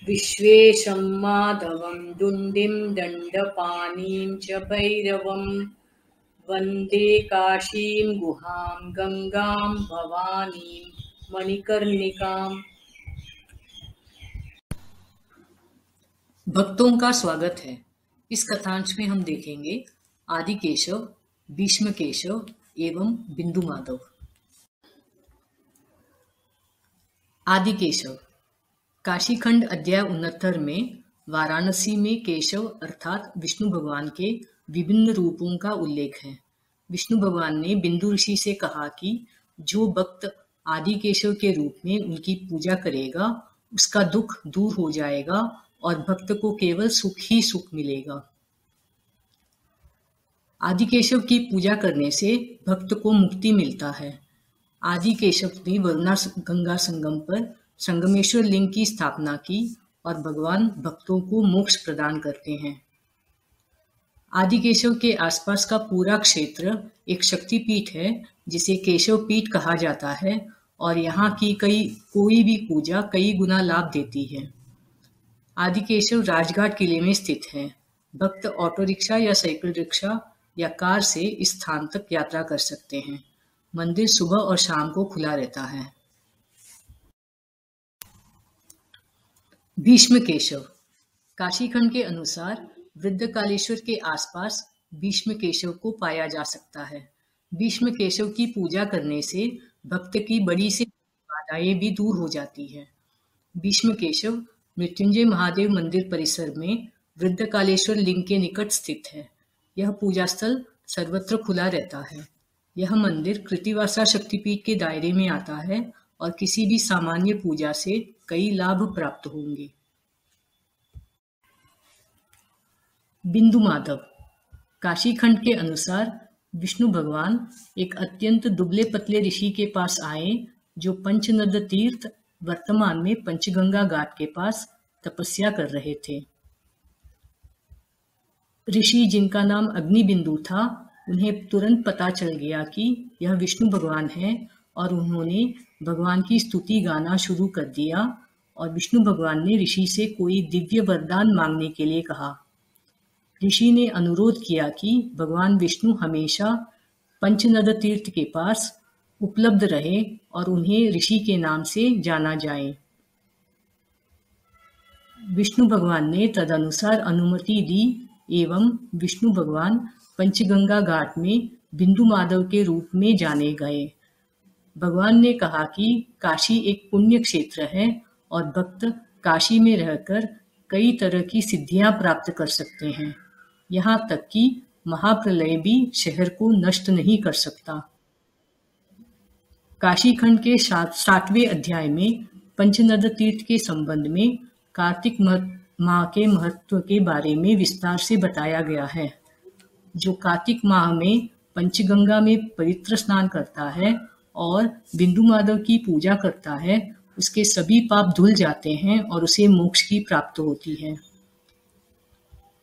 विश्वेशं माधवं दुन्दिं दण्डपाणिं च भैरवं वन्दे काशीं गुहां गंगां भवानीं मणिकर्णिकाम्। भक्तों का स्वागत है। इस कथांश में हम देखेंगे आदि केशव, भीष्म केशव एवं बिंदु माधव। आदि केशव। काशीखंड अध्याय 69 में वाराणसी में केशव अर्थात विष्णु भगवान के विभिन्न रूपों का उल्लेख है। विष्णु भगवान ने बिंदु ऋषि से कहा कि जो भक्त आदि केशव के रूप में उनकी पूजा करेगा उसका दुख दूर हो जाएगा और भक्त को केवल सुख ही सुख मिलेगा। आदि केशव की पूजा करने से भक्त को मुक्ति मिलता है। आदि केशव ने वरुणा गंगा संगम पर संगमेश्वर लिंग की स्थापना की और भगवान भक्तों को मोक्ष प्रदान करते हैं। आदि केशव के आसपास का पूरा क्षेत्र एक शक्तिपीठ है जिसे केशव पीठ कहा जाता है और यहाँ की कोई भी पूजा कई गुना लाभ देती है। आदि केशव राजघाट किले में स्थित है। भक्त ऑटो रिक्शा या साइकिल रिक्शा या कार से इस स्थान तक यात्रा कर सकते हैं। मंदिर सुबह और शाम को खुला रहता है। भीष्म केशव। काशीखंड के अनुसार वृद्धकालेश्वर के आसपास भीष्म केशव को पाया जा सकता है। भीष्म केशव की पूजा करने से भक्त की बड़ी से बाधाएं भी दूर हो जाती है। भीष्म केशव मृत्युंजय महादेव मंदिर परिसर में वृद्धकालेश्वर लिंग के निकट स्थित है। यह पूजा स्थल सर्वत्र खुला रहता है। यह मंदिर कृतिवासा शक्तिपीठ के दायरे में आता है और किसी भी सामान्य पूजा से कई लाभ प्राप्त होंगे। बिंदु माधव। काशीखंड के अनुसार विष्णु भगवान एक अत्यंत दुबले पतले ऋषि के पास आए जो पंचनद तीर्थ वर्तमान में पंचगंगा घाट के पास तपस्या कर रहे थे। ऋषि जिनका नाम अग्निबिंदु था उन्हें तुरंत पता चल गया कि यह विष्णु भगवान है और उन्होंने भगवान की स्तुति गाना शुरू कर दिया और विष्णु भगवान ने ऋषि से कोई दिव्य वरदान मांगने के लिए कहा। ऋषि ने अनुरोध किया कि भगवान विष्णु हमेशा पंचनद तीर्थ के पास उपलब्ध रहे और उन्हें ऋषि के नाम से जाना जाए। विष्णु भगवान ने तदनुसार अनुमति दी एवं विष्णु भगवान पंचगंगा घाट में बिंदु माधव के रूप में जाने गए। भगवान ने कहा कि काशी एक पुण्य क्षेत्र है और भक्त काशी में रहकर कई तरह की सिद्धियां प्राप्त कर सकते हैं। यहाँ तक कि महाप्रलय भी शहर को नष्ट नहीं कर सकता। काशीखंड के 60वें अध्याय में पंचनद तीर्थ के संबंध में कार्तिक माह के महत्व के बारे में विस्तार से बताया गया है। जो कार्तिक माह में पंचगंगा में पवित्र स्नान करता है और बिंदु माधव की पूजा करता है उसके सभी पाप धुल जाते हैं और उसे मोक्ष की प्राप्त होती है।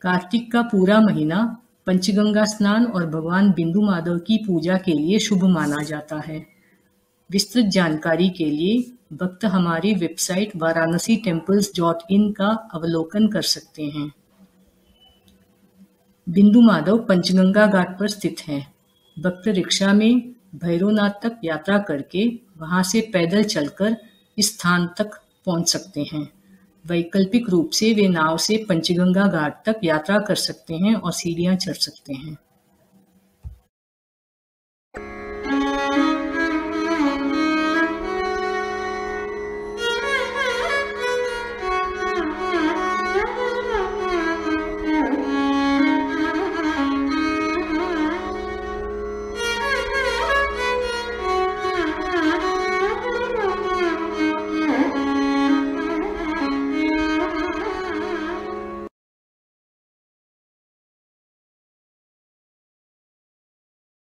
कार्तिक का पूरा महीना पंचगंगा स्नान और भगवान बिंदु माधव की पूजा के लिए शुभ माना जाता है। विस्तृत जानकारी के लिए भक्त हमारी वेबसाइट varanasitemples.in का अवलोकन कर सकते हैं। बिंदु माधव पंचगंगा घाट पर स्थित हैं। भक्त रिक्शा में भैरवनाथ तक यात्रा करके वहां से पैदल चलकर इस स्थान तक पहुंच सकते हैं। वैकल्पिक रूप से वे नाव से पंचगंगा घाट तक यात्रा कर सकते हैं और सीढ़ियां चढ़ सकते हैं।